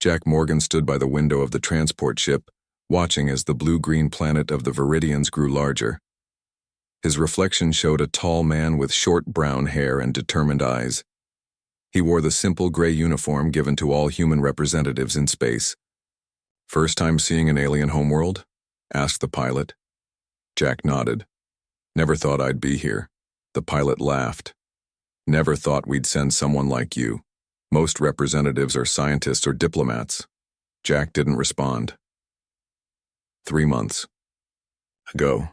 Jack Morgan stood by the window of the transport ship, watching as the blue-green planet of the Viridians grew larger. His reflection showed a tall man with short brown hair and determined eyes. He wore the simple gray uniform given to all human representatives in space. "First time seeing an alien homeworld?" asked the pilot. Jack nodded. "Never thought I'd be here." The pilot laughed. "Never thought we'd send someone like you. Most representatives are scientists or diplomats." Jack didn't respond. 3 months ago,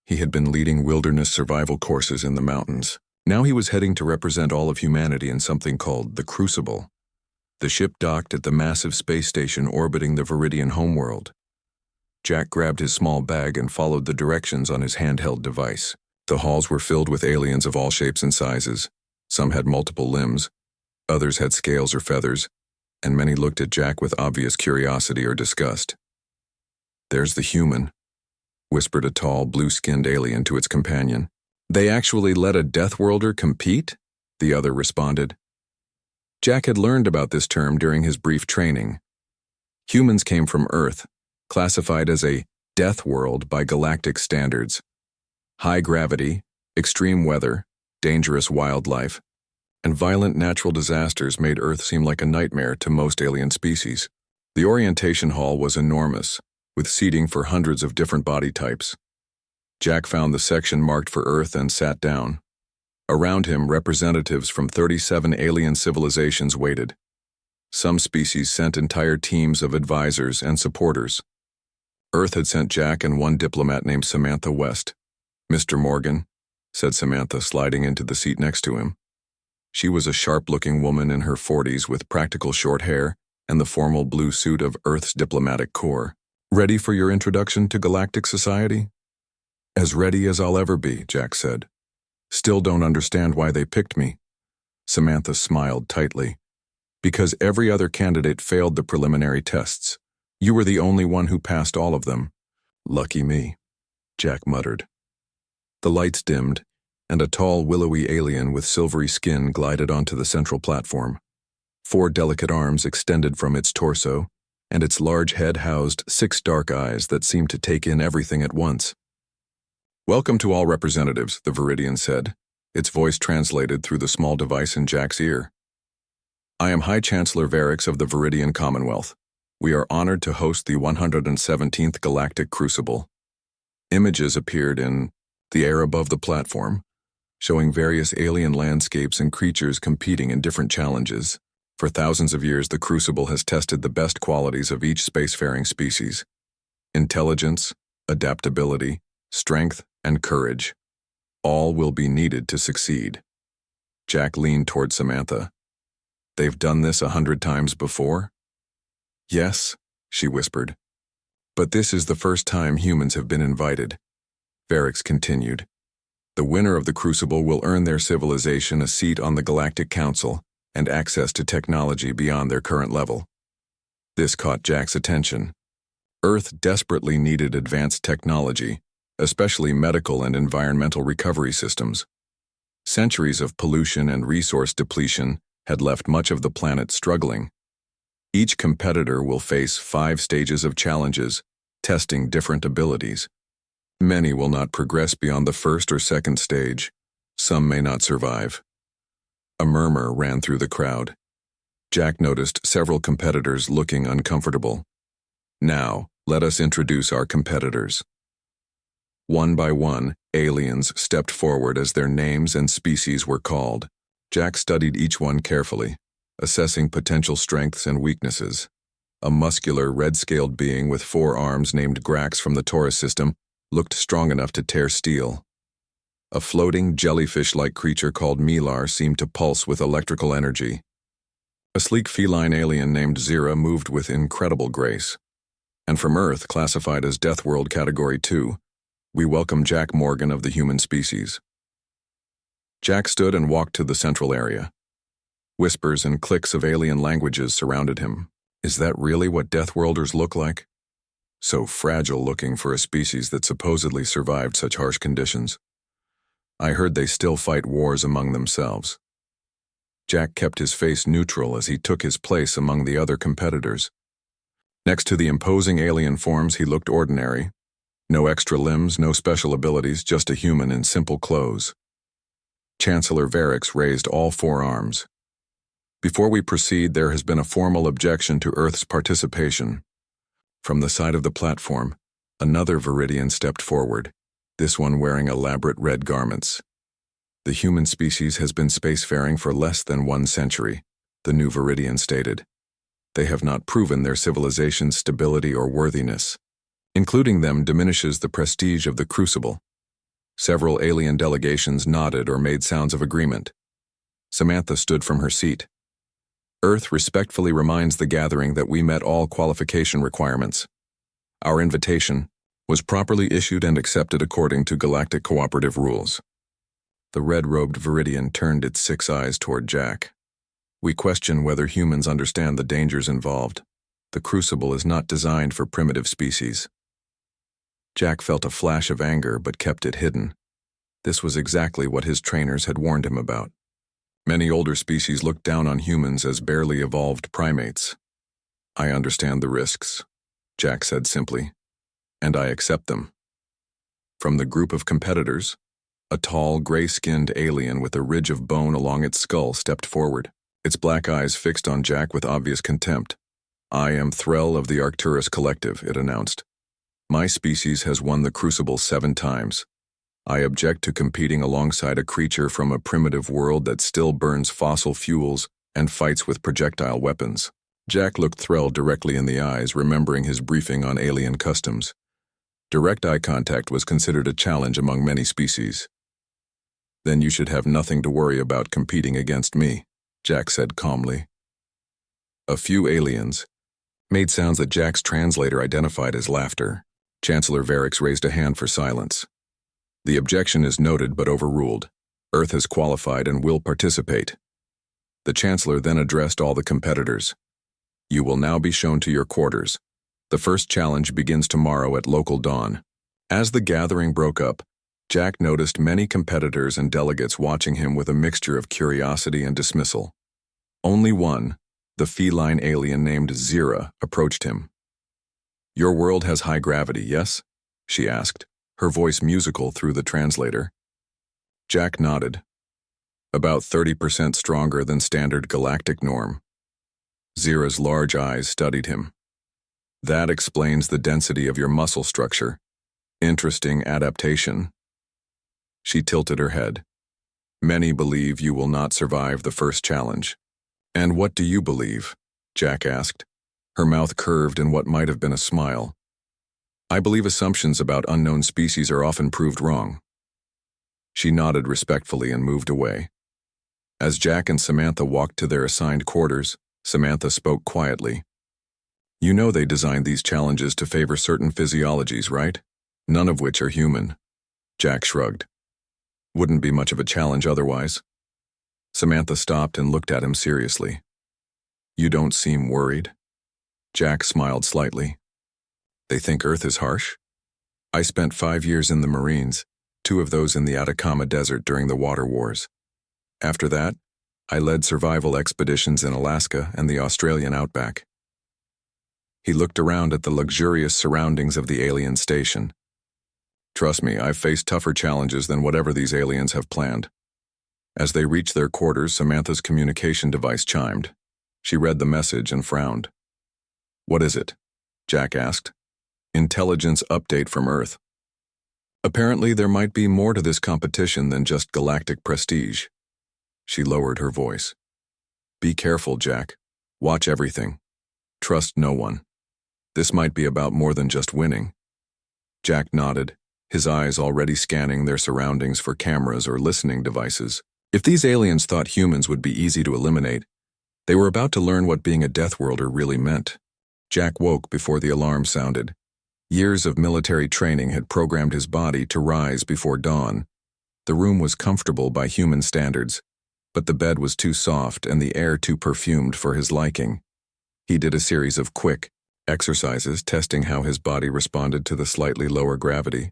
he had been leading wilderness survival courses in the mountains. Now he was heading to represent all of humanity in something called the Crucible. The ship docked at the massive space station orbiting the Viridian homeworld. Jack grabbed his small bag and followed the directions on his handheld device. The halls were filled with aliens of all shapes and sizes. Some had multiple limbs, others had scales or feathers, and many looked at Jack with obvious curiosity or disgust. "There's the human," whispered a tall, blue-skinned alien to its companion. "They actually let a Deathworlder compete?" the other responded. Jack had learned about this term during his brief training. Humans came from Earth, classified as a death world by galactic standards. High gravity, extreme weather, dangerous wildlife, and violent natural disasters made Earth seem like a nightmare to most alien species. The orientation hall was enormous, with seating for hundreds of different body types. Jack found the section marked for Earth and sat down. Around him, representatives from 37 alien civilizations waited. Some species sent entire teams of advisors and supporters. Earth had sent Jack and one diplomat named Samantha West. "Mr. Morgan," said Samantha, sliding into the seat next to him. She was a sharp-looking woman in her 40s with practical short hair and the formal blue suit of Earth's diplomatic corps. "Ready for your introduction to galactic society?" "As ready as I'll ever be," Jack said. "Still don't understand why they picked me." Samantha smiled tightly. "Because every other candidate failed the preliminary tests. You were the only one who passed all of them." "Lucky me," Jack muttered. The lights dimmed, and a tall, willowy alien with silvery skin glided onto the central platform. 4 delicate arms extended from its torso, and its large head housed 6 dark eyes that seemed to take in everything at once. "Welcome to all representatives," the Viridian said, its voice translated through the small device in Jack's ear. "I am High Chancellor Varix of the Viridian Commonwealth. We are honored to host the 117th Galactic Crucible." Images appeared in the air above the platform, showing various alien landscapes and creatures competing in different challenges. For thousands of years, the Crucible has tested the best qualities of each spacefaring species: intelligence, adaptability, strength, and courage. All will be needed to succeed. Jack leaned toward Samantha. "They've done this 100 times before?" "Yes," she whispered. "But this is the first time humans have been invited." Varix continued. "The winner of the Crucible will earn their civilization a seat on the Galactic Council and access to technology beyond their current level." This caught Jack's attention. Earth desperately needed advanced technology, especially medical and environmental recovery systems. Centuries of pollution and resource depletion had left much of the planet struggling. Each competitor will face 5 stages of challenges, testing different abilities. Many will not progress beyond the first or second stage. Some may not survive. A murmur ran through the crowd. Jack noticed several competitors looking uncomfortable. "Now, let us introduce our competitors." One by one, aliens stepped forward as their names and species were called. Jack studied each one carefully, assessing potential strengths and weaknesses. A muscular, red-scaled being with 4 arms named Grax from the Taurus system looked strong enough to tear steel. A floating, jellyfish-like creature called Milar seemed to pulse with electrical energy. A sleek feline alien named Zira moved with incredible grace. And from Earth, classified as Deathworld Category 2, we welcome Jack Morgan of the human species. Jack stood and walked to the central area. Whispers and clicks of alien languages surrounded him. Is that really what Deathworlders look like? So fragile-looking for a species that supposedly survived such harsh conditions. I heard they still fight wars among themselves. Jack kept his face neutral as he took his place among the other competitors. Next to the imposing alien forms, he looked ordinary. No extra limbs, no special abilities, just a human in simple clothes. Chancellor Varix raised all four arms. Before we proceed, there has been a formal objection to Earth's participation. From the side of the platform, another Viridian stepped forward, this one wearing elaborate red garments. The human species has been spacefaring for less than 1 century, the new Viridian stated. They have not proven their civilization's stability or worthiness. Including them diminishes the prestige of the Crucible. Several alien delegations nodded or made sounds of agreement. Samantha stood from her seat. Earth respectfully reminds the gathering that we met all qualification requirements. Our invitation was properly issued and accepted according to galactic cooperative rules. The red-robed Viridian turned its 6 eyes toward Jack. We question whether humans understand the dangers involved. The Crucible is not designed for primitive species. Jack felt a flash of anger but kept it hidden. This was exactly what his trainers had warned him about. Many older species looked down on humans as barely evolved primates. I understand the risks, Jack said simply, and I accept them. From the group of competitors, a tall, gray-skinned alien with a ridge of bone along its skull stepped forward, its black eyes fixed on Jack with obvious contempt. I am Threll of the Arcturus Collective, it announced. My species has won the Crucible 7 times. I object to competing alongside a creature from a primitive world that still burns fossil fuels and fights with projectile weapons. Jack looked Threll directly in the eyes, remembering his briefing on alien customs. Direct eye contact was considered a challenge among many species. Then you should have nothing to worry about competing against me, Jack said calmly. A few aliens made sounds that Jack's translator identified as laughter. Chancellor Varix raised a hand for silence. The objection is noted but overruled. Earth has qualified and will participate. The Chancellor then addressed all the competitors. You will now be shown to your quarters. The first challenge begins tomorrow at local dawn. As the gathering broke up, Jack noticed many competitors and delegates watching him with a mixture of curiosity and dismissal. Only one, the feline alien named Zira, approached him. Your world has high gravity, yes? She asked, her voice musical through the translator. Jack nodded. About 30% stronger than standard galactic norm. Zira's large eyes studied him. That explains the density of your muscle structure. Interesting adaptation. She tilted her head. Many believe you will not survive the first challenge. And what do you believe? Jack asked, her mouth curved in what might have been a smile. I believe assumptions about unknown species are often proved wrong. She nodded respectfully and moved away. As Jack and Samantha walked to their assigned quarters, Samantha spoke quietly. You know they designed these challenges to favor certain physiologies, right? None of which are human. Jack shrugged. Wouldn't be much of a challenge otherwise. Samantha stopped and looked at him seriously. You don't seem worried. Jack smiled slightly. They think Earth is harsh? I spent 5 years in the Marines, 2 of those in the Atacama Desert during the water wars. After that, I led survival expeditions in Alaska and the Australian outback. He looked around at the luxurious surroundings of the alien station. Trust me, I've faced tougher challenges than whatever these aliens have planned. As they reached their quarters, Samantha's communication device chimed. She read the message and frowned. What is it? Jack asked. Intelligence update from Earth. Apparently there might be more to this competition than just galactic prestige. She lowered her voice. Be careful, Jack. Watch everything. Trust no one. This might be about more than just winning. Jack nodded, his eyes already scanning their surroundings for cameras or listening devices. If these aliens thought humans would be easy to eliminate, they were about to learn what being a Deathworlder really meant. Jack woke before the alarm sounded. Years of military training had programmed his body to rise before dawn. The room was comfortable by human standards, but the bed was too soft and the air too perfumed for his liking. He did a series of quick exercises, testing how his body responded to the slightly lower gravity.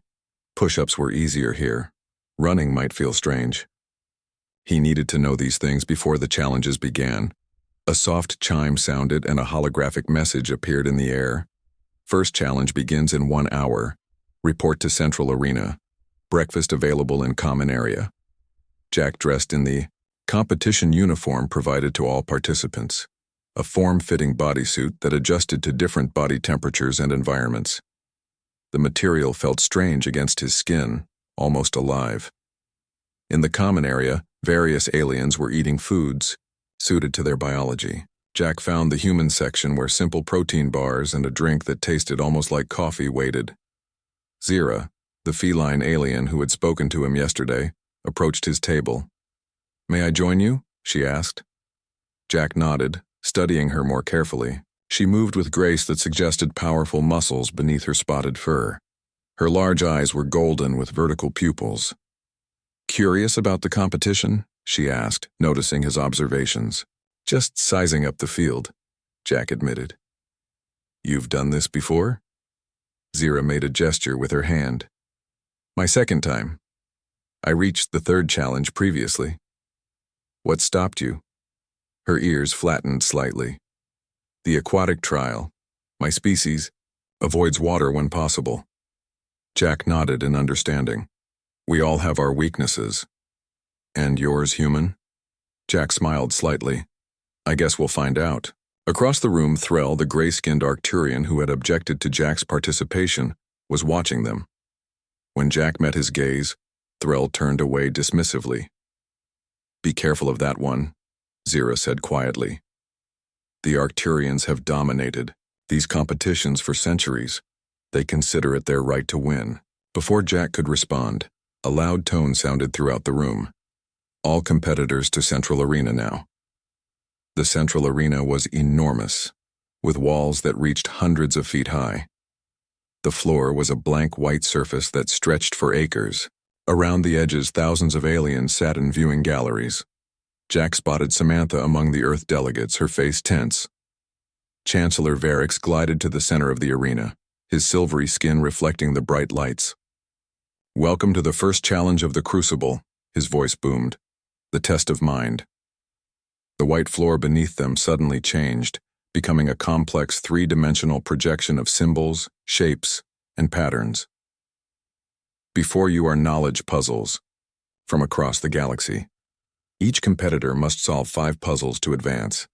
Push-ups were easier here. Running might feel strange. He needed to know these things before the challenges began. A soft chime sounded and a holographic message appeared in the air. First challenge begins in 1 hour. Report to Central Arena. Breakfast available in common area. Jack dressed in the competition uniform provided to all participants, a form-fitting bodysuit that adjusted to different body temperatures and environments. The material felt strange against his skin, almost alive. In the common area, various aliens were eating foods suited to their biology. Jack found the human section where simple protein bars and a drink that tasted almost like coffee waited. Zira, the feline alien who had spoken to him yesterday, approached his table. "May I join you?" she asked. Jack nodded, studying her more carefully. She moved with grace that suggested powerful muscles beneath her spotted fur. Her large eyes were golden with vertical pupils. "Curious about the competition?" she asked, noticing his observations. "Just sizing up the field," Jack admitted. "You've done this before?" Zira made a gesture with her hand. "My second time. I reached the third challenge previously." "What stopped you?" Her ears flattened slightly. "The aquatic trial. My species avoids water when possible." Jack nodded in understanding. "We all have our weaknesses." "And yours, human?" Jack smiled slightly. "I guess we'll find out." Across the room, Threll, the gray-skinned Arcturian who had objected to Jack's participation, was watching them. When Jack met his gaze, Threll turned away dismissively. "Be careful of that one," Zira said quietly. "The Arcturians have dominated these competitions for centuries. They consider it their right to win." Before Jack could respond, a loud tone sounded throughout the room. "All competitors to Central Arena now." The Central Arena was enormous, with walls that reached hundreds of feet high. The floor was a blank white surface that stretched for acres. Around the edges, thousands of aliens sat in viewing galleries. Jack spotted Samantha among the Earth delegates, her face tense. Chancellor Varix glided to the center of the arena, his silvery skin reflecting the bright lights. "Welcome to the first challenge of the Crucible," his voice boomed. "The test of mind." The white floor beneath them suddenly changed, becoming a complex three-dimensional projection of symbols, shapes, and patterns. Before you are knowledge puzzles from across the galaxy. Each competitor must solve 5 puzzles to advance.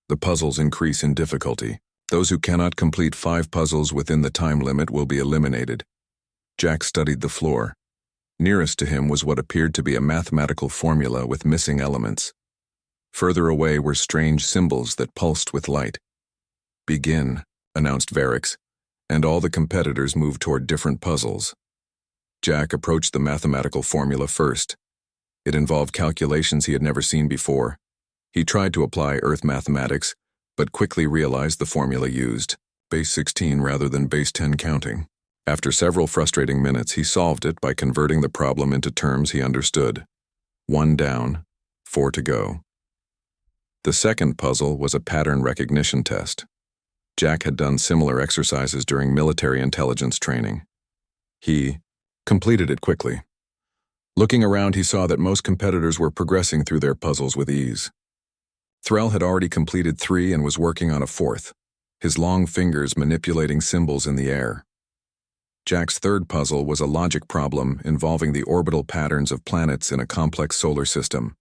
The puzzles increase in difficulty. Those who cannot complete 5 puzzles within the time limit will be eliminated. Jack studied the floor. Nearest to him was what appeared to be a mathematical formula with missing elements. Further away were strange symbols that pulsed with light. "Begin," announced Varix, and all the competitors moved toward different puzzles. Jack approached the mathematical formula first. It involved calculations he had never seen before. He tried to apply Earth mathematics, but quickly realized the formula used base 16 rather than base 10 counting. After several frustrating minutes, he solved it by converting the problem into terms he understood. 1 down, 4 to go. The second puzzle was a pattern recognition test. Jack had done similar exercises during military intelligence training. He completed it quickly. Looking around, he saw that most competitors were progressing through their puzzles with ease. Threll had already completed 3 and was working on a 4th, his long fingers manipulating symbols in the air. Jack's third puzzle was a logic problem involving the orbital patterns of planets in a complex solar system.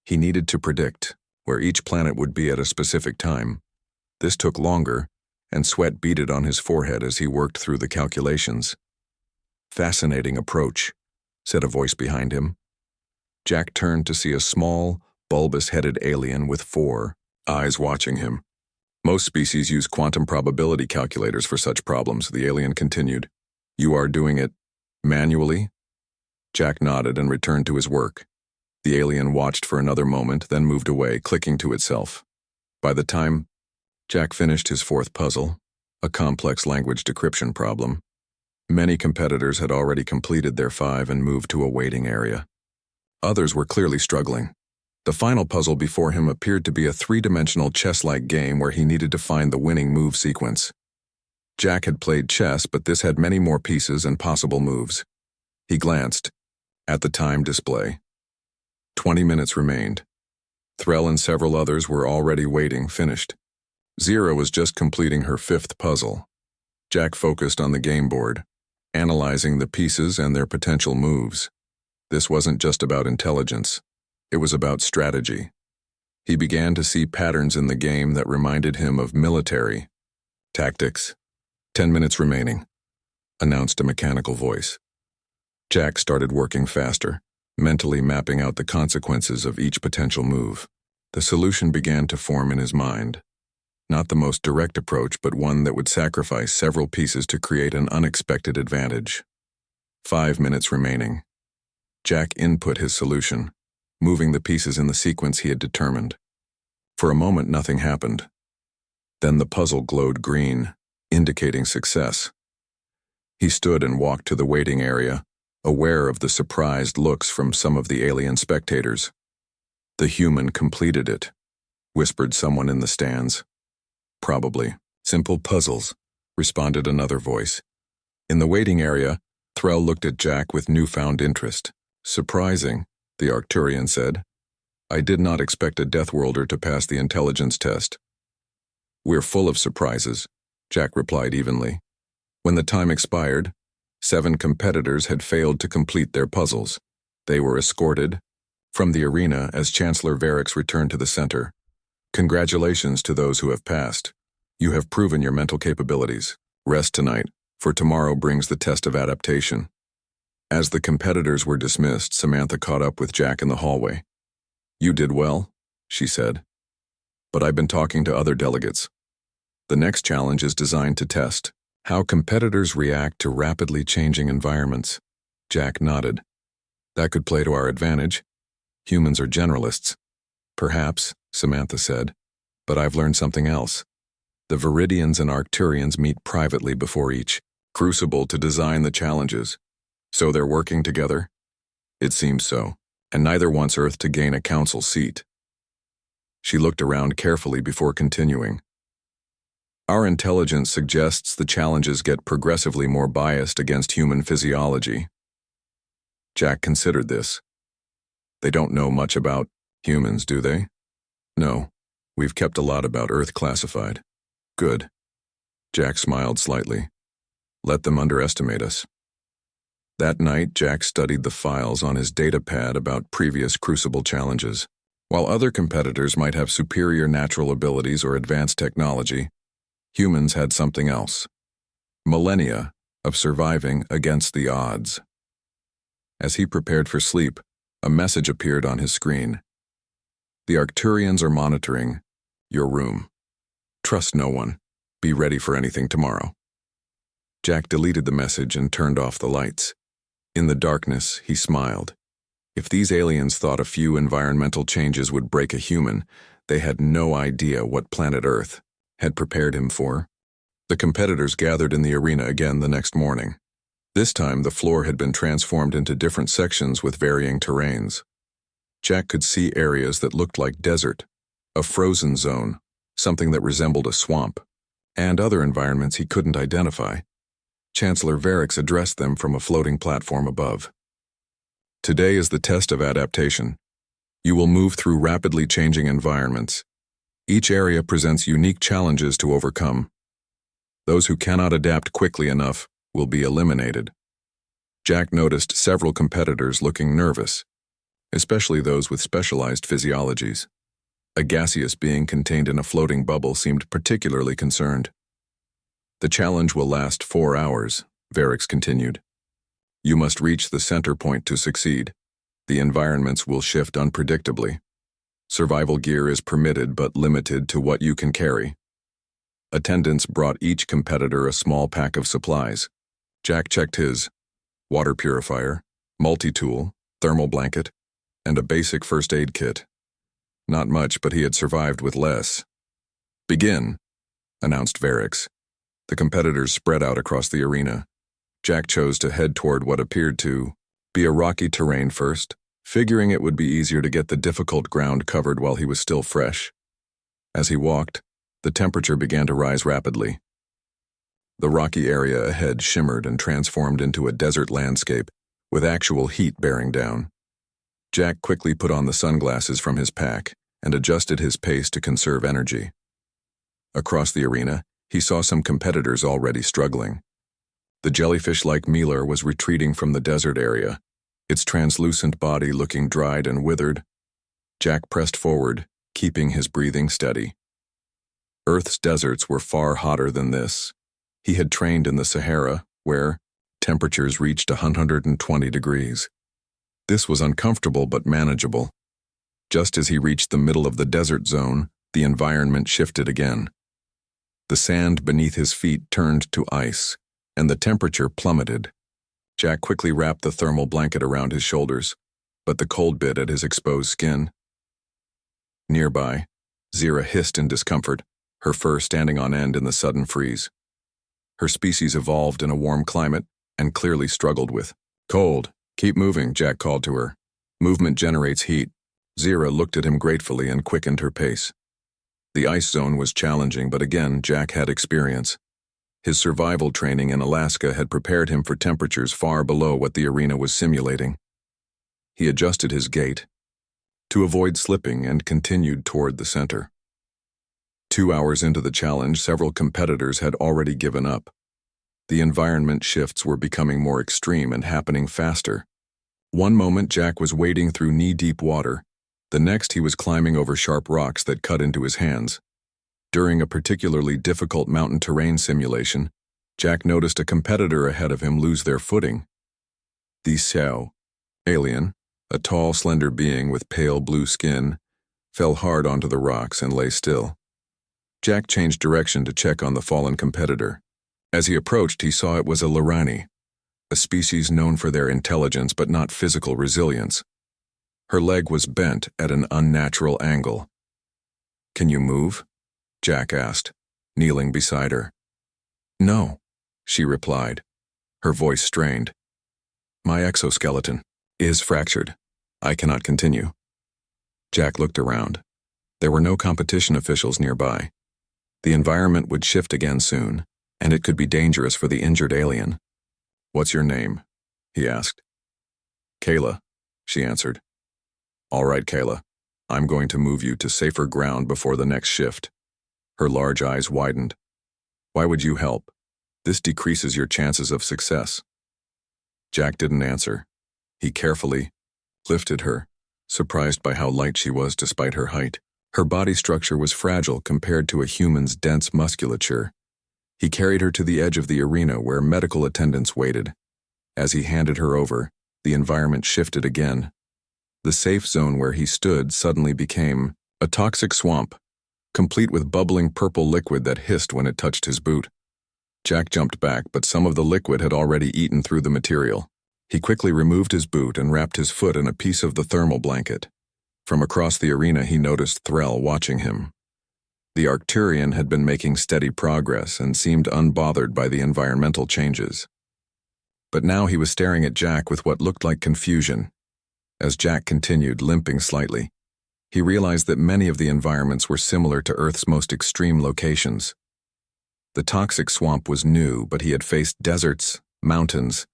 He needed to predict where each planet would be at a specific time. This took longer, and sweat beaded on his forehead as he worked through the calculations. "Fascinating approach," said a voice behind him. Jack turned to see a small, bulbous-headed alien with 4 eyes watching him. "Most species use quantum probability calculators for such problems," the alien continued. "You are doing it manually?" Jack nodded and returned to his work. The alien watched for another moment, then moved away, clicking to itself. By the time Jack finished his 4th puzzle, a complex language decryption problem, many competitors had already completed their 5 and moved to a waiting area. Others were clearly struggling. The final puzzle before him appeared to be a 3-dimensional chess-like game where he needed to find the winning move sequence. Jack had played chess, but this had many more pieces and possible moves. He glanced at the time display. 20 minutes remained. Threll and several others were already waiting, finished. Zira was just completing her 5th puzzle. Jack focused on the game board, analyzing the pieces and their potential moves. This wasn't just about intelligence. It was about strategy. He began to see patterns in the game that reminded him of military tactics. 10 minutes remaining, announced a mechanical voice. Jack started working faster, mentally mapping out the consequences of each potential move. The solution began to form in his mind. Not the most direct approach, but one that would sacrifice several pieces to create an unexpected advantage. 5 minutes remaining. Jack input his solution, moving the pieces in the sequence he had determined. For a moment, nothing happened. Then the puzzle glowed green, indicating success. He stood and walked to the waiting area, aware of the surprised looks from some of the alien spectators. "The human completed it," whispered someone in the stands. "Probably. Simple puzzles," responded another voice. In the waiting area, Threll looked at Jack with newfound interest. "Surprising," the Arcturian said. "I did not expect a Deathworlder to pass the intelligence test." "We're full of surprises," Jack replied evenly. When the time expired, 7 competitors had failed to complete their puzzles. They were escorted from the arena as Chancellor Varix returned to the center. "Congratulations to those who have passed. You have proven your mental capabilities. Rest tonight, for tomorrow brings the test of adaptation." As the competitors were dismissed, Samantha caught up with Jack in the hallway. "You did well," she said. "But I've been talking to other delegates. The next challenge is designed to test how competitors react to rapidly changing environments." Jack nodded. "That could play to our advantage. Humans are generalists." "Perhaps," Samantha said, "but I've learned something else. The Viridians and Arcturians meet privately before each crucible to design the challenges. So they're working together?" "It seems so, and neither wants Earth to gain a council seat." She looked around carefully before continuing. "Our intelligence suggests the challenges get progressively more biased against human physiology." Jack considered this. "They don't know much about humans, do they?" "No, we've kept a lot about Earth classified." "Good." Jack smiled slightly. "Let them underestimate us." That night, Jack studied the files on his datapad about previous Crucible challenges. While other competitors might have superior natural abilities or advanced technology, humans had something else: millennia of surviving against the odds. As he prepared for sleep, a message appeared on his screen. "The Arcturians are monitoring your room. Trust no one. Be ready for anything tomorrow." Jack deleted the message and turned off the lights. In the darkness, he smiled. If these aliens thought a few environmental changes would break a human, they had no idea what planet Earth had prepared him for. The competitors gathered in the arena again the next morning. This time, the floor had been transformed into different sections with varying terrains. Jack could see areas that looked like desert, a frozen zone, something that resembled a swamp, and other environments he couldn't identify. Chancellor Varix addressed them from a floating platform above. "Today is the test of adaptation. You will move through rapidly changing environments. Each area presents unique challenges to overcome. Those who cannot adapt quickly enough will be eliminated." Jack noticed several competitors looking nervous, especially those with specialized physiologies. A gaseous being contained in a floating bubble seemed particularly concerned. "The challenge will last 4 hours," Varix continued. "You must reach the center point to succeed. The environments will shift unpredictably. Survival gear is permitted but limited to what you can carry." Attendants brought each competitor a small pack of supplies. Jack checked his: water purifier, multi-tool, thermal blanket, and a basic first aid kit. Not much, but he had survived with less. "Begin," announced Varix. The competitors spread out across the arena. Jack chose to head toward what appeared to be a rocky terrain first, figuring it would be easier to get the difficult ground covered while he was still fresh. As he walked, the temperature began to rise rapidly. The rocky area ahead shimmered and transformed into a desert landscape, with actual heat bearing down. Jack quickly put on the sunglasses from his pack and adjusted his pace to conserve energy. Across the arena, he saw some competitors already struggling. The jellyfish-like Mealer was retreating from the desert area, its translucent body looking dried and withered. Jack pressed forward, keeping his breathing steady. Earth's deserts were far hotter than this. He had trained in the Sahara, where temperatures reached 120 degrees. This was uncomfortable but manageable. Just as he reached the middle of the desert zone, the environment shifted again. The sand beneath his feet turned to ice, and the temperature plummeted. Jack quickly wrapped the thermal blanket around his shoulders, but the cold bit at his exposed skin. Nearby, Zira hissed in discomfort, her fur standing on end in the sudden freeze. Her species evolved in a warm climate and clearly struggled with cold. "Keep moving," Jack called to her. "Movement generates heat." Zira looked at him gratefully and quickened her pace. The ice zone was challenging, but again, Jack had experience. His survival training in Alaska had prepared him for temperatures far below what the arena was simulating. He adjusted his gait to avoid slipping and continued toward the center. 2 hours into the challenge, several competitors had already given up. The environment shifts were becoming more extreme and happening faster. One moment Jack was wading through knee-deep water. The next he was climbing over sharp rocks that cut into his hands. During a particularly difficult mountain terrain simulation, Jack noticed a competitor ahead of him lose their footing. The Xiao, alien, a tall, slender being with pale blue skin, fell hard onto the rocks and lay still. Jack changed direction to check on the fallen competitor. As he approached, he saw it was a Lirani, a species known for their intelligence but not physical resilience. Her leg was bent at an unnatural angle. "Can you move?" Jack asked, kneeling beside her. "No," she replied, her voice strained. "My exoskeleton is fractured. I cannot continue." Jack looked around. There were no competition officials nearby. The environment would shift again soon, and it could be dangerous for the injured alien. "What's your name?" he asked. "Kayla," she answered. "All right, Kayla. I'm going to move you to safer ground before the next shift." Her large eyes widened. "Why would you help? This decreases your chances of success." Jack didn't answer. He carefully lifted her, surprised by how light she was despite her height. Her body structure was fragile compared to a human's dense musculature. He carried her to the edge of the arena where medical attendants waited. As he handed her over, the environment shifted again. The safe zone where he stood suddenly became a toxic swamp, complete with bubbling purple liquid that hissed when it touched his boot. Jack jumped back, but some of the liquid had already eaten through the material. He quickly removed his boot and wrapped his foot in a piece of the thermal blanket. From across the arena, he noticed Threll watching him. The Arcturian had been making steady progress and seemed unbothered by the environmental changes. But now he was staring at Jack with what looked like confusion. As Jack continued, limping slightly, he realized that many of the environments were similar to Earth's most extreme locations. The toxic swamp was new, but he had faced deserts, mountains,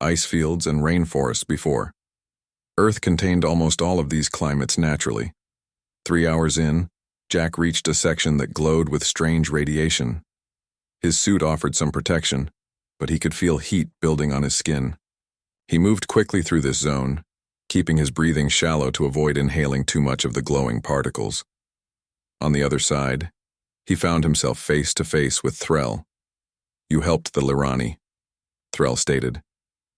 ice fields, and rainforests before. Earth contained almost all of these climates naturally. 3 hours in, Jack reached a section that glowed with strange radiation. His suit offered some protection, but he could feel heat building on his skin. He moved quickly through this zone, keeping his breathing shallow to avoid inhaling too much of the glowing particles. On the other side, he found himself face to face with Threll. "You helped the Lirani," Threll stated.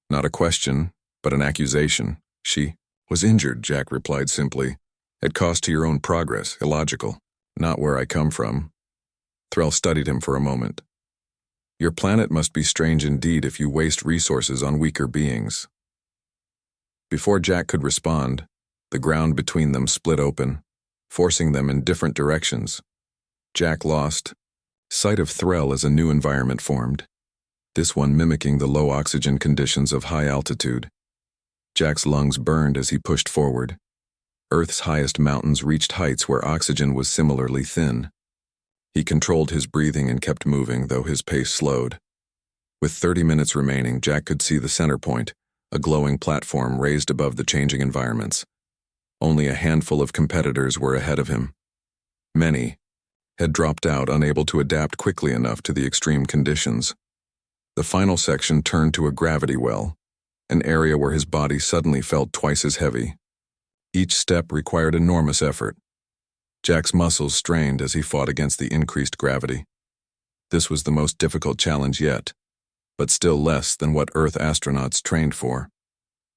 "Not a question, but an accusation." "She was injured," Jack replied simply. "At cost to your own progress, illogical. Not where I come from." Threll studied him for a moment. "Your planet must be strange indeed if you waste resources on weaker beings." Before Jack could respond, the ground between them split open, forcing them in different directions. Jack lost sight of Threll as a new environment formed, this one mimicking the low oxygen conditions of high altitude. Jack's lungs burned as he pushed forward. Earth's highest mountains reached heights where oxygen was similarly thin. He controlled his breathing and kept moving, though his pace slowed. With 30 minutes remaining, Jack could see the center point, a glowing platform raised above the changing environments. Only a handful of competitors were ahead of him. Many had dropped out, unable to adapt quickly enough to the extreme conditions. The final section turned to a gravity well, an area where his body suddenly felt twice as heavy. Each step required enormous effort. Jack's muscles strained as he fought against the increased gravity. This was the most difficult challenge yet, but still less than what Earth astronauts trained for.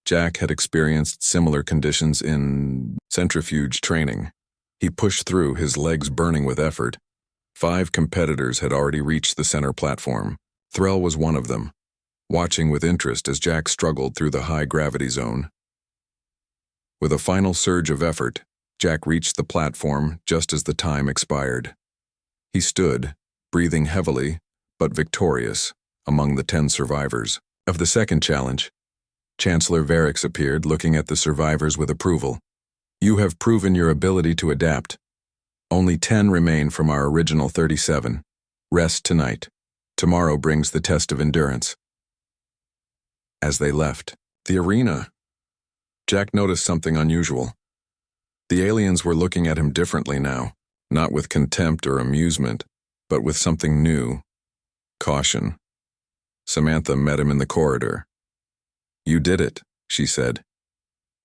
Jack had experienced similar conditions in centrifuge training. He pushed through, his legs burning with effort. 5 competitors had already reached the center platform. Threll was one of them, watching with interest as Jack struggled through the high-gravity zone. With a final surge of effort, Jack reached the platform just as the time expired. He stood, breathing heavily, but victorious, among the 10 survivors. Of the second challenge, Chancellor Varix appeared, looking at the survivors with approval. You have proven your ability to adapt. Only 10 remain from our original 37. Rest tonight. Tomorrow brings the test of endurance. As they left the arena, Jack noticed something unusual. The aliens were looking at him differently now, not with contempt or amusement, but with something new. Caution. Samantha met him in the corridor. You did it, she said.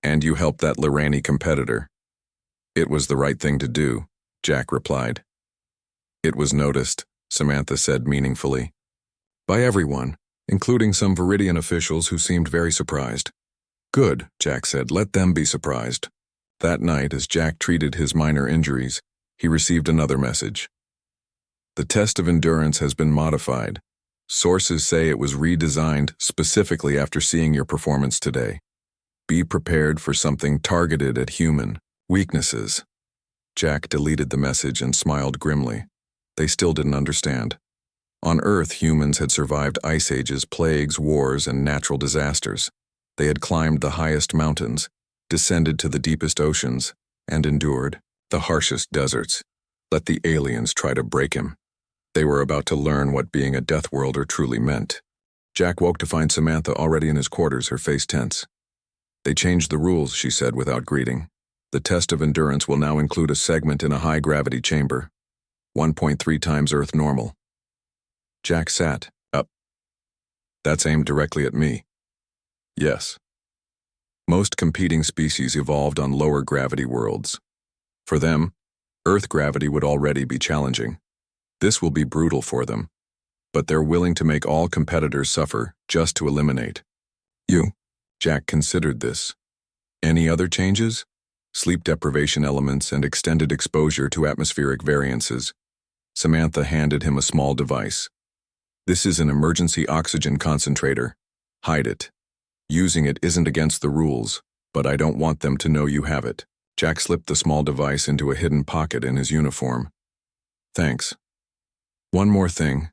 And you helped that Lorani competitor. It was the right thing to do, Jack replied. It was noticed, Samantha said meaningfully. By everyone, including some Viridian officials who seemed very surprised. Good, Jack said, let them be surprised. That night, as Jack treated his minor injuries, he received another message. The test of endurance has been modified. Sources say it was redesigned specifically after seeing your performance today. Be prepared for something targeted at human weaknesses. Jack deleted the message and smiled grimly. They still didn't understand. On Earth, humans had survived ice ages, plagues, wars, and natural disasters. They had climbed the highest mountains, descended to the deepest oceans, and endured the harshest deserts. Let the aliens try to break him. They were about to learn what being a Deathworlder truly meant. Jack woke to find Samantha already in his quarters, her face tense. They changed the rules, she said without greeting. The test of endurance will now include a segment in a high-gravity chamber, 1.3 times Earth normal. Jack sat up. That's aimed directly at me. Yes. Most competing species evolved on lower gravity worlds. For them, Earth gravity would already be challenging. This will be brutal for them, but they're willing to make all competitors suffer just to eliminate you. Jack considered this. Any other changes? Sleep deprivation elements and extended exposure to atmospheric variances. Samantha handed him a small device. This is an emergency oxygen concentrator. Hide it. Using it isn't against the rules, but I don't want them to know you have it. Jack slipped the small device into a hidden pocket in his uniform. Thanks. One more thing,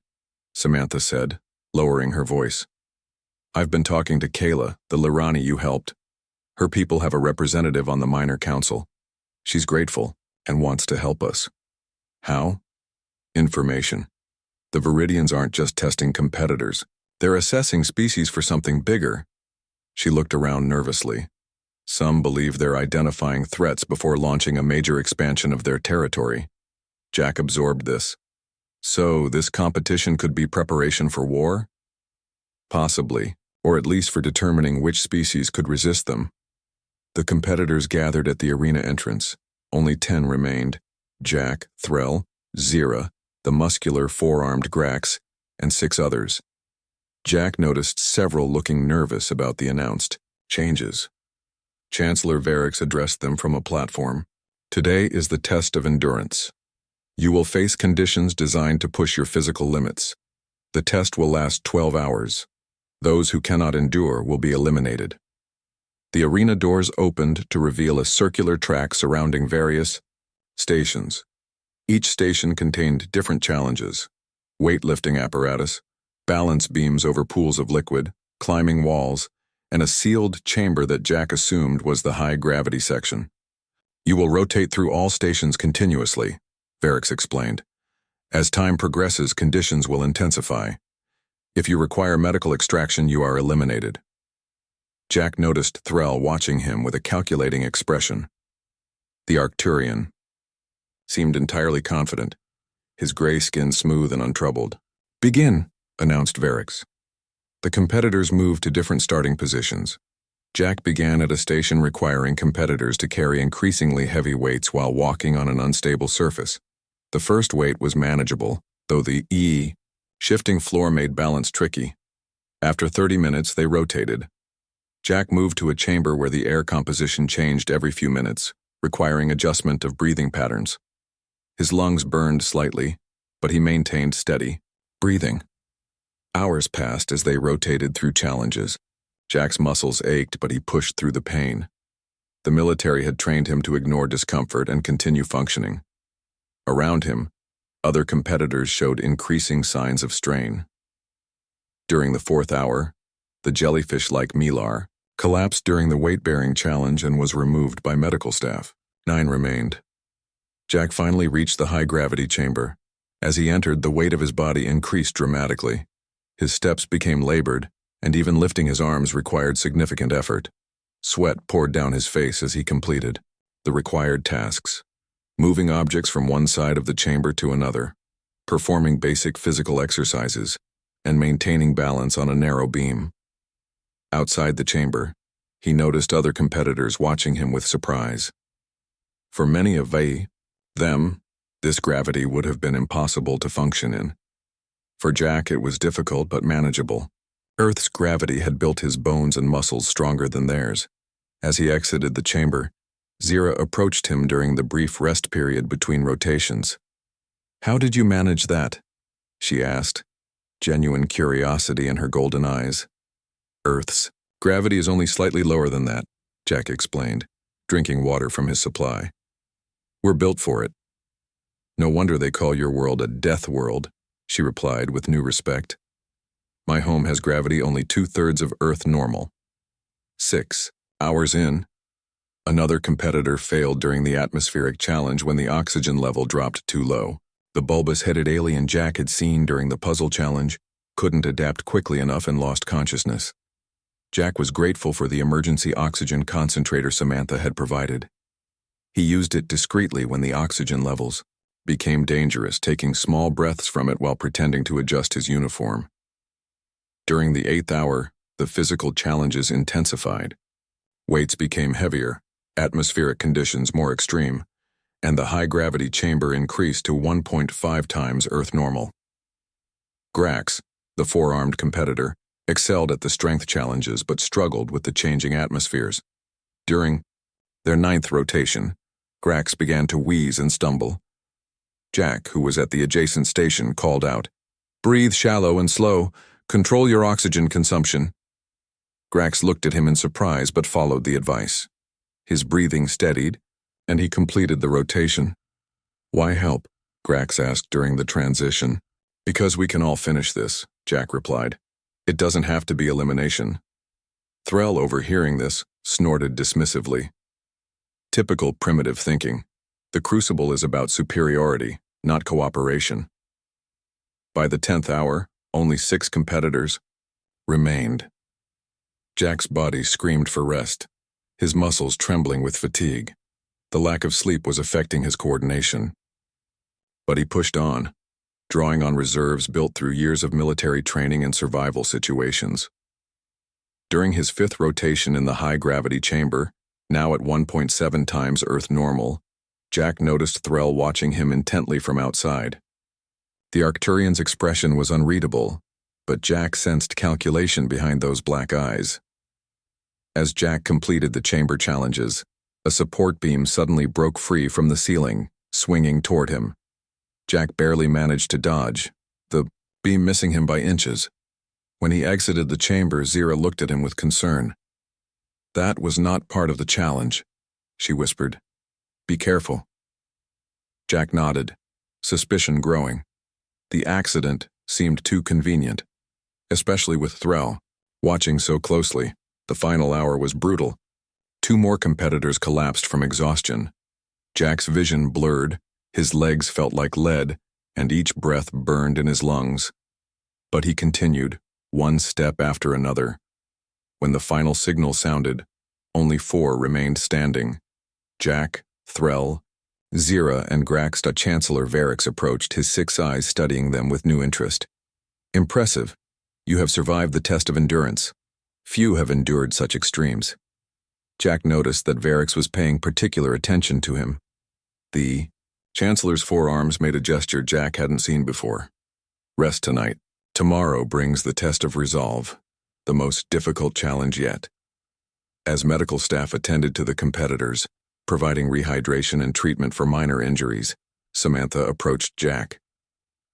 Samantha said, lowering her voice. I've been talking to Kayla, the Lorani you helped. Her people have a representative on the minor council. She's grateful and wants to help us. How? Information. The Viridians aren't just testing competitors. They're assessing species for something bigger. She looked around nervously. Some believe they're identifying threats before launching a major expansion of their territory. Jack absorbed this. So, this competition could be preparation for war? Possibly, or at least for determining which species could resist them. The competitors gathered at the arena entrance. Only 10 remained. Jack, Threll, Zira, the muscular four-armed Grax, and 6 others. Jack noticed several looking nervous about the announced changes. Chancellor Varix addressed them from a platform. Today is the test of endurance. You will face conditions designed to push your physical limits. The test will last 12 hours. Those who cannot endure will be eliminated. The arena doors opened to reveal a circular track surrounding various stations. Each station contained different challenges: weightlifting apparatus, balance beams over pools of liquid, climbing walls, and a sealed chamber that Jack assumed was the high-gravity section. You will rotate through all stations continuously, Varix explained. As time progresses, conditions will intensify. If you require medical extraction, you are eliminated. Jack noticed Threll watching him with a calculating expression. The Arcturian seemed entirely confident, his gray skin smooth and untroubled. "Begin," announced Varix. The competitors moved to different starting positions. Jack began at a station requiring competitors to carry increasingly heavy weights while walking on an unstable surface. The first weight was manageable, though the shifting floor made balance tricky. After 30 minutes, they rotated. Jack moved to a chamber where the air composition changed every few minutes, requiring adjustment of breathing patterns. His lungs burned slightly, but he maintained steady breathing. Hours passed as they rotated through challenges. Jack's muscles ached, but he pushed through the pain. The military had trained him to ignore discomfort and continue functioning. Around him, other competitors showed increasing signs of strain. During the 4th hour, the jellyfish-like Milar collapsed during the weight-bearing challenge and was removed by medical staff. 9 remained. Jack finally reached the high-gravity chamber. As he entered, the weight of his body increased dramatically. His steps became labored, and even lifting his arms required significant effort. Sweat poured down his face as he completed the required tasks, moving objects from one side of the chamber to another, performing basic physical exercises, and maintaining balance on a narrow beam. Outside the chamber, he noticed other competitors watching him with surprise. For many of them, this gravity would have been impossible to function in. For Jack, it was difficult but manageable. Earth's gravity had built his bones and muscles stronger than theirs. As he exited the chamber, Zira approached him during the brief rest period between rotations. "How did you manage that?" she asked, genuine curiosity in her golden eyes. "Earth's gravity is only slightly lower than that," Jack explained, drinking water from his supply. "We're built for it." "No wonder they call your world a death world," she replied with new respect. "My home has gravity only 2/3 of Earth normal." 6 hours in, another competitor failed during the atmospheric challenge when the oxygen level dropped too low. The bulbous-headed alien Jack had seen during the puzzle challenge couldn't adapt quickly enough and lost consciousness. Jack was grateful for the emergency oxygen concentrator Samantha had provided. He used it discreetly when the oxygen levels became dangerous, taking small breaths from it while pretending to adjust his uniform. During the 8th hour, the physical challenges intensified. Weights became heavier, atmospheric conditions more extreme, and the high-gravity chamber increased to 1.5 times Earth normal. Grax, the 4-armed competitor, excelled at the strength challenges but struggled with the changing atmospheres. During their 9th rotation, Grax began to wheeze and stumble. Jack, who was at the adjacent station, called out, "Breathe shallow and slow. Control your oxygen consumption." Grax looked at him in surprise but followed the advice. His breathing steadied, and he completed the rotation. "Why help?" Grax asked during the transition. "Because we can all finish this," Jack replied. "It doesn't have to be elimination." Threll, overhearing this, snorted dismissively. Typical primitive thinking. The Crucible is about superiority, not cooperation. By the 10th hour, only 6 competitors remained. Jack's body screamed for rest, his muscles trembling with fatigue. The lack of sleep was affecting his coordination. But he pushed on, drawing on reserves built through years of military training and survival situations. During his 5th rotation in the high-gravity chamber, now at 1.7 times Earth normal, Jack noticed Threll watching him intently from outside. The Arcturian's expression was unreadable, but Jack sensed calculation behind those black eyes. As Jack completed the chamber challenges, a support beam suddenly broke free from the ceiling, swinging toward him. Jack barely managed to dodge, the beam missing him by inches. When he exited the chamber, Zira looked at him with concern. "That was not part of the challenge," she whispered. "Be careful." Jack nodded, suspicion growing. The accident seemed too convenient, especially with Threll watching so closely. The final hour was brutal. 2 more competitors collapsed from exhaustion. Jack's vision blurred, his legs felt like lead, and each breath burned in his lungs. But he continued, one step after another. When the final signal sounded, only 4 remained standing: Jack, Threll, Zira, and Grax. Chancellor Varix approached, his 6 eyes studying them with new interest. Impressive. You have survived the test of endurance. Few have endured such extremes. Jack noticed that Varix was paying particular attention to him. The Chancellor's forearms made a gesture Jack hadn't seen before. Rest tonight. Tomorrow brings the test of resolve, the most difficult challenge yet. As medical staff attended to the competitors, providing rehydration and treatment for minor injuries, Samantha approached Jack.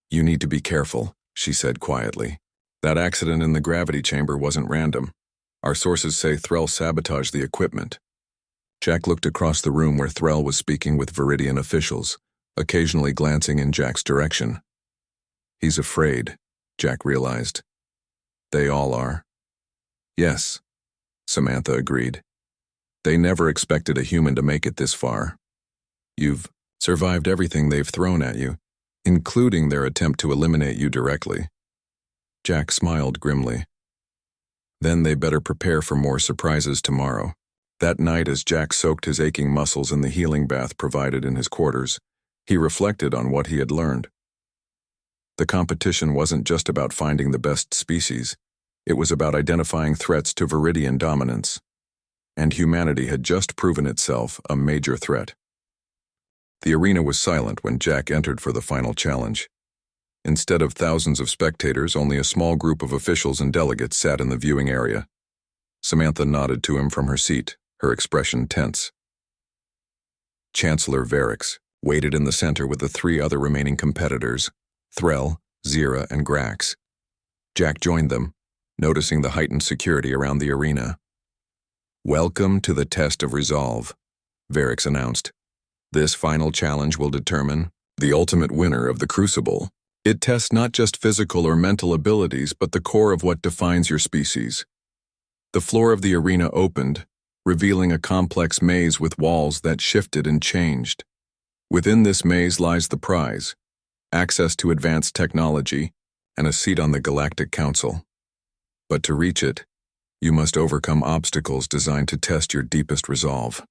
You need to be careful, she said quietly. That accident in the gravity chamber wasn't random. Our sources say Threll sabotaged the equipment. Jack looked across the room where Threll was speaking with Viridian officials, occasionally glancing in Jack's direction. He's afraid, Jack realized. They all are. Yes, Samantha agreed. They never expected a human to make it this far. You've survived everything they've thrown at you, including their attempt to eliminate you directly. Jack smiled grimly. Then they better prepare for more surprises tomorrow. That night, as Jack soaked his aching muscles in the healing bath provided in his quarters, he reflected on what he had learned. The competition wasn't just about finding the best species. It was about identifying threats to Viridian dominance. And humanity had just proven itself a major threat. The arena was silent when Jack entered for the final challenge. Instead of thousands of spectators, only a small group of officials and delegates sat in the viewing area. Samantha nodded to him from her seat, her expression tense. Chancellor Varix waited in the center with the 3 other remaining competitors, Threll, Zira, and Grax. Jack joined them, noticing the heightened security around the arena. Welcome to the test of resolve, Varix announced. This final challenge will determine the ultimate winner of the Crucible. It tests not just physical or mental abilities, but the core of what defines your species. The floor of the arena opened, revealing a complex maze with walls that shifted and changed. Within this maze lies the prize, access to advanced technology, and a seat on the Galactic Council. But to reach it, you must overcome obstacles designed to test your deepest resolve.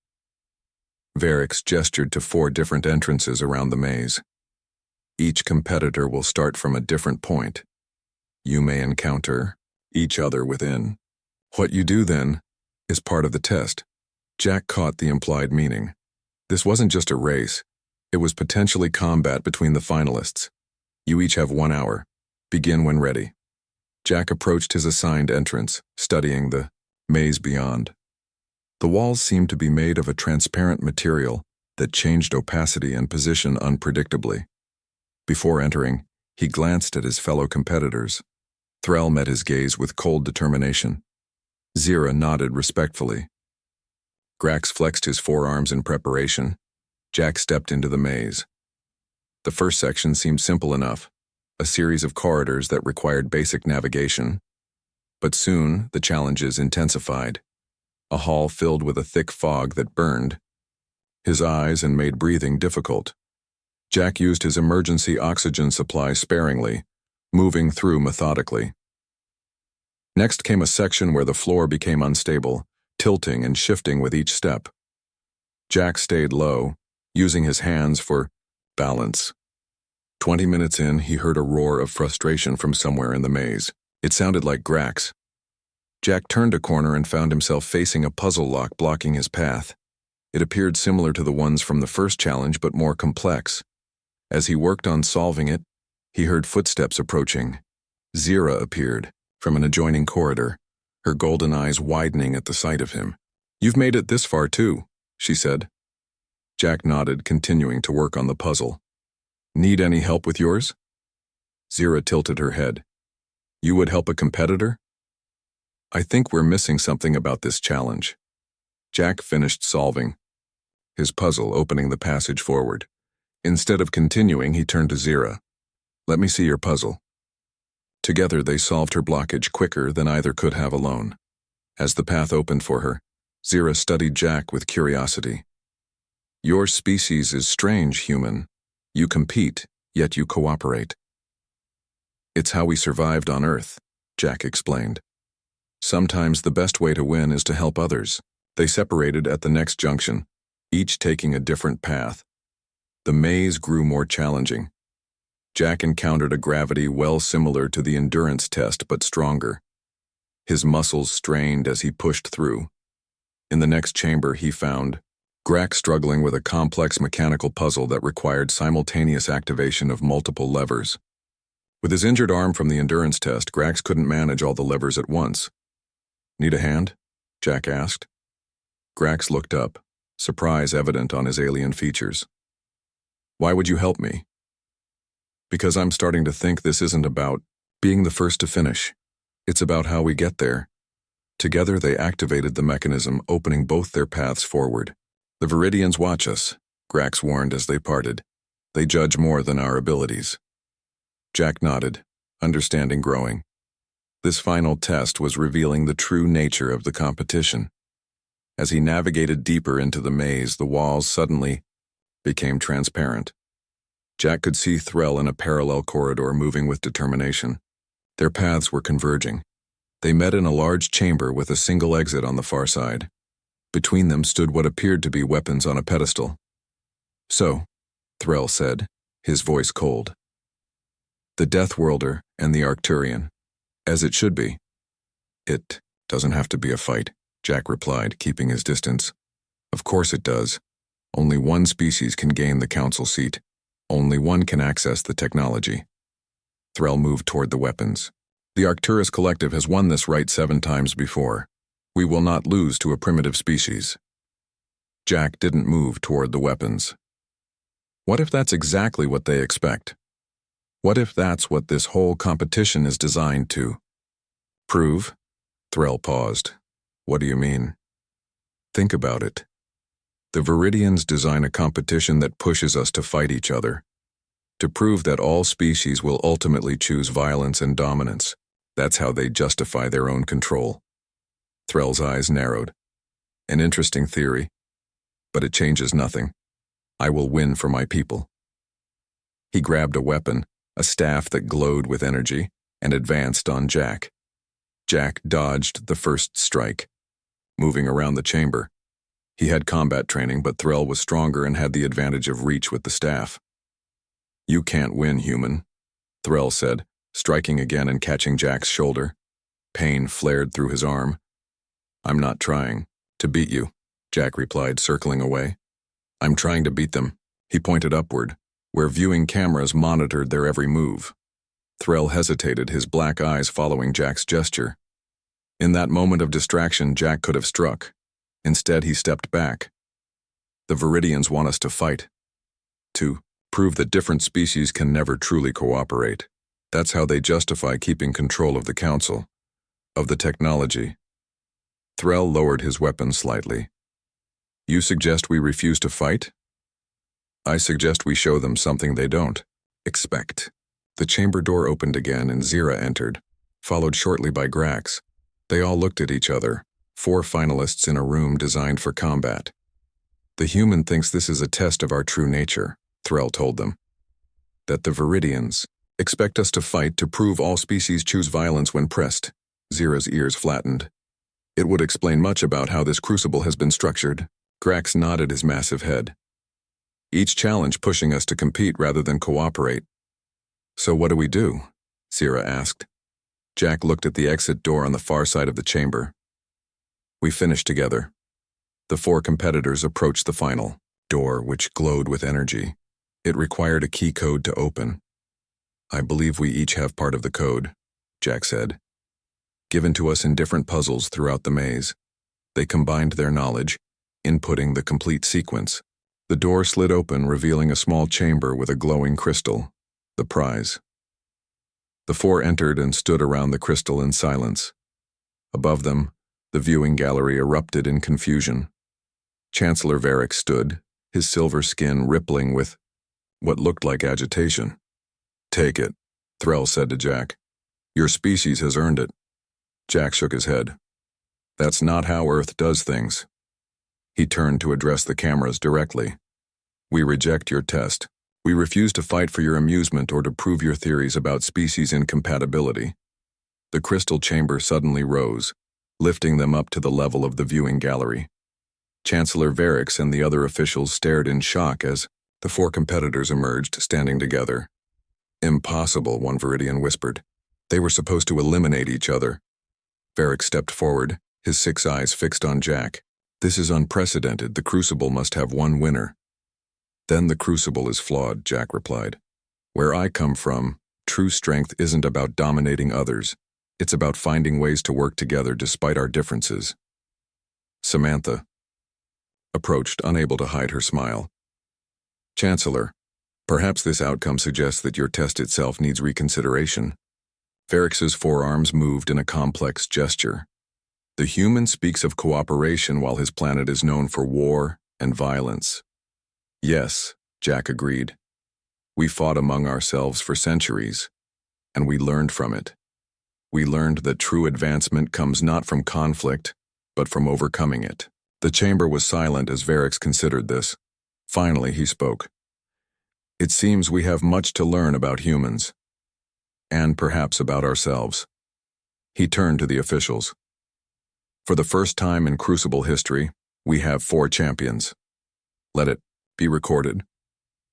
Varix gestured to 4 different entrances around the maze. Each competitor will start from a different point. You may encounter each other within. What you do then is part of the test. Jack caught the implied meaning. This wasn't just a race. It was potentially combat between the finalists. You each have 1 hour. Begin when ready. Jack approached his assigned entrance, studying the maze beyond. The walls seemed to be made of a transparent material that changed opacity and position unpredictably. Before entering, he glanced at his fellow competitors. Threll met his gaze with cold determination. Zira nodded respectfully. Grax flexed his forearms in preparation. Jack stepped into the maze. The first section seemed simple enough, a series of corridors that required basic navigation. But soon, the challenges intensified. A hall filled with a thick fog that burned his eyes and made breathing difficult. Jack used his emergency oxygen supply sparingly, moving through methodically. Next came a section where the floor became unstable, tilting and shifting with each step. Jack stayed low, using his hands for balance. 20 minutes in, he heard a roar of frustration from somewhere in the maze. It sounded like Grax. Jack turned a corner and found himself facing a puzzle lock blocking his path. It appeared similar to the ones from the first challenge, but more complex. As he worked on solving it, he heard footsteps approaching. Zira appeared from an adjoining corridor, her golden eyes widening at the sight of him. "You've made it this far too," she said. Jack nodded, continuing to work on the puzzle. "Need any help with yours?" Zira tilted her head. "You would help a competitor?" "I think we're missing something about this challenge." Jack finished solving his puzzle, opening the passage forward. Instead of continuing, he turned to Zira. "Let me see your puzzle." Together, they solved her blockage quicker than either could have alone. As the path opened for her, Zira studied Jack with curiosity. "Your species is strange, human. You compete, yet you cooperate." "It's how we survived on Earth," Jack explained. "Sometimes the best way to win is to help others." They separated at the next junction, each taking a different path. The maze grew more challenging. Jack encountered a gravity well similar to the endurance test but stronger. His muscles strained as he pushed through. In the next chamber he found Grax struggling with a complex mechanical puzzle that required simultaneous activation of multiple levers. With his injured arm from the endurance test, Grax couldn't manage all the levers at once. "Need a hand?" Jack asked. Grax looked up, surprise evident on his alien features. "Why would you help me?" "Because I'm starting to think this isn't about being the first to finish. It's about how we get there." Together they activated the mechanism, opening both their paths forward. "The Viridians watch us," Grax warned as they parted. "They judge more than our abilities." Jack nodded, understanding growing. This final test was revealing the true nature of the competition. As he navigated deeper into the maze, the walls suddenly became transparent. Jack could see Threll in a parallel corridor moving with determination. Their paths were converging. They met in a large chamber with a single exit on the far side. Between them stood what appeared to be weapons on a pedestal. "So," Threll said, his voice cold. "The Deathworlder and the Arcturian. As it should be." "It doesn't have to be a fight," Jack replied, keeping his distance. "Of course it does. Only one species can gain the council seat. Only one can access the technology." Threll moved toward the weapons. "The Arcturus Collective has won this right 7 times before. We will not lose to a primitive species." Jack didn't move toward the weapons. What if that's exactly what they expect? What if that's what this whole competition is designed to prove? Threll paused. "What do you mean?" "Think about it. The Viridians design a competition that pushes us to fight each other, to prove that all species will ultimately choose violence and dominance. That's how they justify their own control." Threll's eyes narrowed. "An interesting theory, but it changes nothing. I will win for my people." He grabbed a weapon, a staff that glowed with energy, and advanced on Jack. Jack dodged the first strike, moving around the chamber. He had combat training, but Threll was stronger and had the advantage of reach with the staff. "You can't win, human," Threll said, striking again and catching Jack's shoulder. Pain flared through his arm. "I'm not trying to beat you," Jack replied, circling away. "I'm trying to beat them." He pointed upward, where viewing cameras monitored their every move. Threll hesitated, his black eyes following Jack's gesture. In that moment of distraction, Jack could have struck. Instead, he stepped back. "The Viridians want us to fight. To prove that different species can never truly cooperate. That's how they justify keeping control of the council, of the technology." Threll lowered his weapon slightly. "You suggest we refuse to fight?" "I suggest we show them something they don't expect." The chamber door opened again and Zira entered, followed shortly by Grax. They all looked at each other, 4 finalists in a room designed for combat. "The human thinks this is a test of our true nature," Threll told them. "That the Viridians expect us to fight to prove all species choose violence when pressed." Zira's ears flattened. "It would explain much about how this crucible has been structured." Grax nodded his massive head. "Each challenge pushing us to compete rather than cooperate." "So what do we do?" Zira asked. Jack looked at the exit door on the far side of the chamber. "We finish together." The 4 competitors approached the final door, which glowed with energy. It required a key code to open. "I believe we each have part of the code," Jack said. "Given to us in different puzzles throughout the maze. They combined their knowledge, inputting the complete sequence. The door slid open, revealing a small chamber with a glowing crystal, the prize. The 4 entered and stood around the crystal in silence. Above them, the viewing gallery erupted in confusion. Chancellor Varric stood, his silver skin rippling with what looked like agitation. "Take it," Threll said to Jack. "Your species has earned it." Jack shook his head. "That's not how Earth does things." He turned to address the cameras directly. "We reject your test. We refuse to fight for your amusement or to prove your theories about species incompatibility." The crystal chamber suddenly rose, lifting them up to the level of the viewing gallery. Chancellor Varix and the other officials stared in shock as the four competitors emerged, standing together. Impossible, one Viridian whispered. They were supposed to eliminate each other. Varix stepped forward, his 6 eyes fixed on Jack. This is unprecedented. The Crucible must have one winner. Then the Crucible is flawed, Jack replied. Where I come from, true strength isn't about dominating others. It's about finding ways to work together despite our differences. Samantha approached, unable to hide her smile. Chancellor, perhaps this outcome suggests that your test itself needs reconsideration. Varix's forearms moved in a complex gesture. The human speaks of cooperation while his planet is known for war and violence. Yes, Jack agreed. We fought among ourselves for centuries, and we learned from it. We learned that true advancement comes not from conflict, but from overcoming it. The chamber was silent as Varix considered this. Finally, he spoke. It seems we have much to learn about humans, and perhaps about ourselves. He turned to the officials. For the first time in Crucible history, we have 4 champions. Let it be recorded.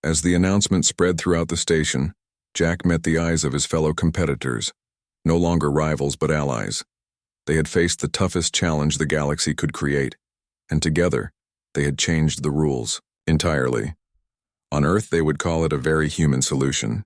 As the announcement spread throughout the station, Jack met the eyes of his fellow competitors, no longer rivals but allies. They had faced the toughest challenge the galaxy could create, and together, they had changed the rules entirely. On Earth, they would call it a very human solution.